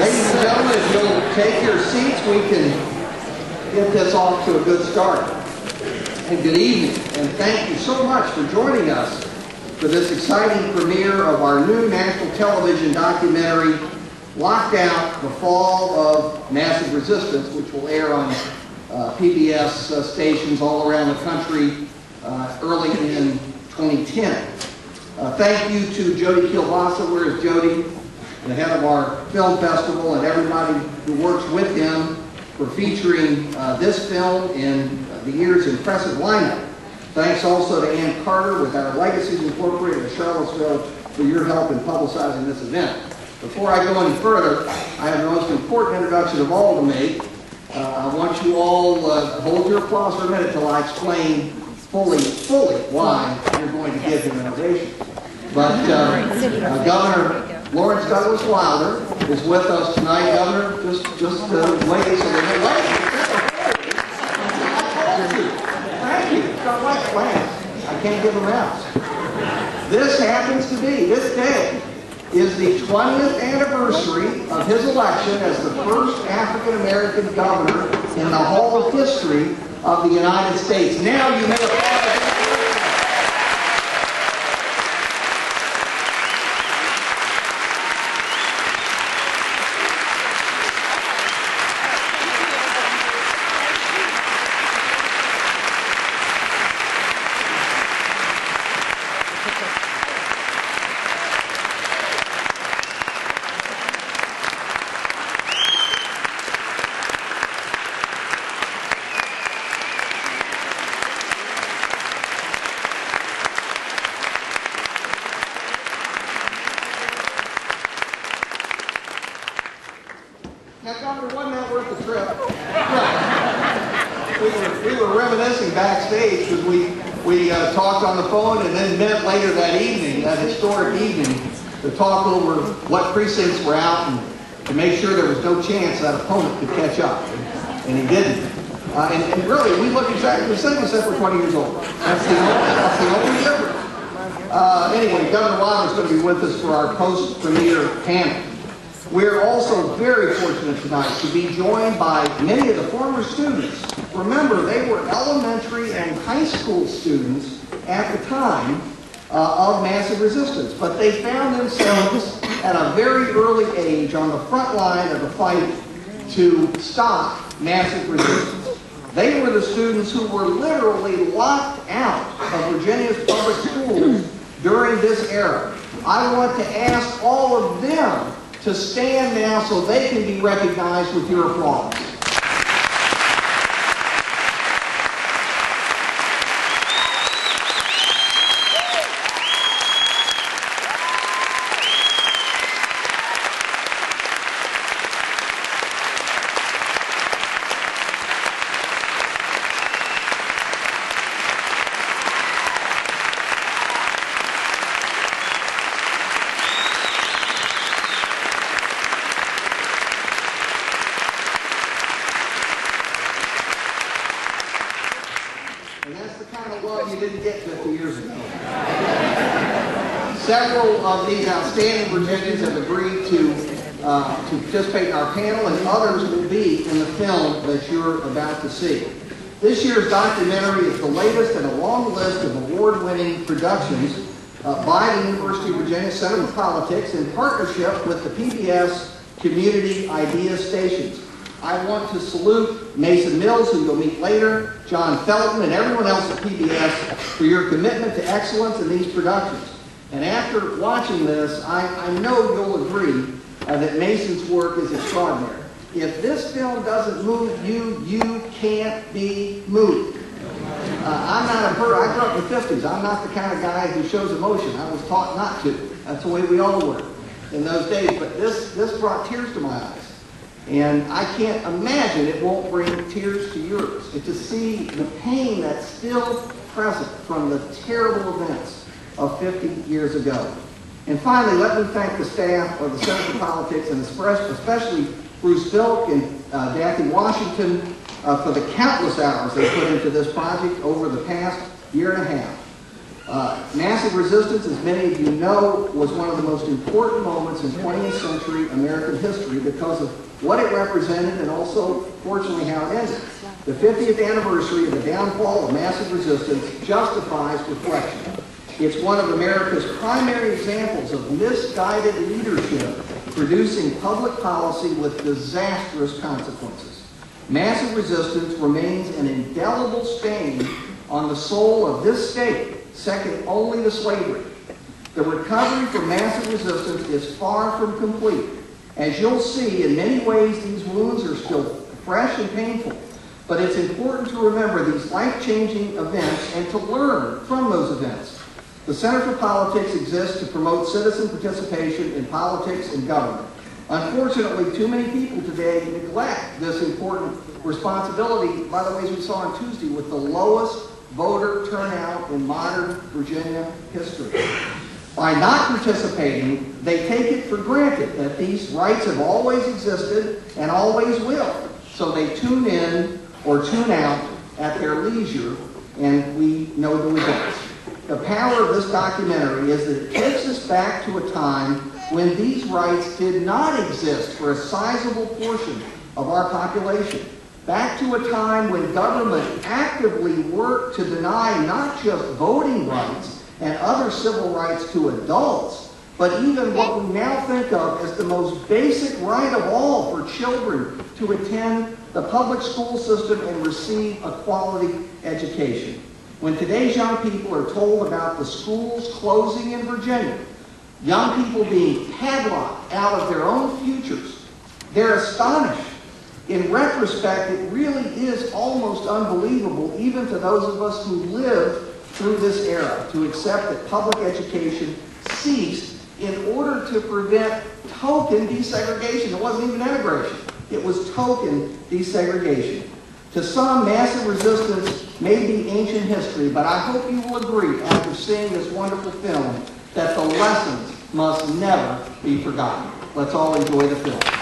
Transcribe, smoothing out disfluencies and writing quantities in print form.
Ladies and gentlemen, if you'll take your seats, we can get this off to a good start. And good evening, and thank you so much for joining us for this exciting premiere of our new national television documentary, Locked Out: The Fall of Massive Resistance, which will air on PBS stations all around the country early in 2010. Thank you to Jody Kielbasa. Where is Jody? The head of our film festival, and everybody who works with him for featuring this film in the year's impressive lineup. Thanks also to Ann Carter with our Legacies Incorporated of Charlottesville for your help in publicizing this event. Before I go any further, I have the most important introduction of all to make. I want you all hold your applause for a minute till I explain fully why you're going to give him an ovation. But Governor Lawrence Douglas Wilder is with us tonight. Governor, just wait so they wait. Thank you. Got white plans. I can't give them out. This happens to be, this day is the 20th anniversary of his election as the first African-American governor in the whole history of the United States. Now you may applaud. Backstage because we talked on the phone and then met later that evening, that historic evening, to talk over what precincts were out and to make sure there was no chance that opponent could catch up. And he didn't. And really, we look exactly the same except we're 20 years old. That's the only difference. Anyway, Governor Wilder is going to be with us for our post-premiere panel. We're also very fortunate tonight to be joined by many of the former students. Remember, they were elementary and high school students at the time of massive resistance, but they found themselves at a very early age on the front line of the fight to stop massive resistance. They were the students who were literally locked out of Virginia's public schools during this era. I want to ask all of them to stand now so they can be recognized with your applause. Several of these outstanding Virginians have agreed to participate in our panel, and others will be in the film that you're about to see. This year's documentary is the latest in a long list of award-winning productions by the University of Virginia Center for Politics in partnership with the PBS Community Idea Stations. I want to salute Mason Mills, who you'll meet later, John Felton, and everyone else at PBS for your commitment to excellence in these productions. And after watching this, I know you'll agree that Mason's work is extraordinary. If this film doesn't move you, you can't be moved. I grew up in the 50s. I'm not the kind of guy who shows emotion. I was taught not to. That's the way we all were in those days. But this brought tears to my eyes. And I can't imagine it won't bring tears to yours. And to see the pain that's still present from the terrible events of 50 years ago. And finally, let me thank the staff of the Center for Politics, and especially Bruce Bilk and Daphne Washington for the countless hours they put into this project over the past year and a half. Massive resistance, as many of you know, was one of the most important moments in 20th century American history because of what it represented and also, fortunately, how it ended. The 50th anniversary of the downfall of massive resistance justifies reflection. It's one of America's primary examples of misguided leadership producing public policy with disastrous consequences. Massive resistance remains an indelible stain on the soul of this state, second only to slavery. The recovery from massive resistance is far from complete. As you'll see, in many ways these wounds are still fresh and painful, but it's important to remember these life-changing events and to learn from those events. The Center for Politics exists to promote citizen participation in politics and government. Unfortunately, too many people today neglect this important responsibility, by the way, as we saw on Tuesday, with the lowest voter turnout in modern Virginia history. By not participating, they take it for granted that these rights have always existed and always will. So they tune in or tune out at their leisure, and we know the results. The power of this documentary is that it takes us back to a time when these rights did not exist for a sizable portion of our population. Back to a time when government actively worked to deny not just voting rights and other civil rights to adults, but even what we now think of as the most basic right of all for children to attend the public school system and receive a quality education. When today's young people are told about the schools closing in Virginia, young people being padlocked out of their own futures, they're astonished. In retrospect, it really is almost unbelievable, even to those of us who lived through this era, to accept that public education ceased in order to prevent token desegregation. It wasn't even integration. It was token desegregation. To some, massive resistance may be ancient history, but I hope you will agree, after seeing this wonderful film, that the lessons must never be forgotten. Let's all enjoy the film.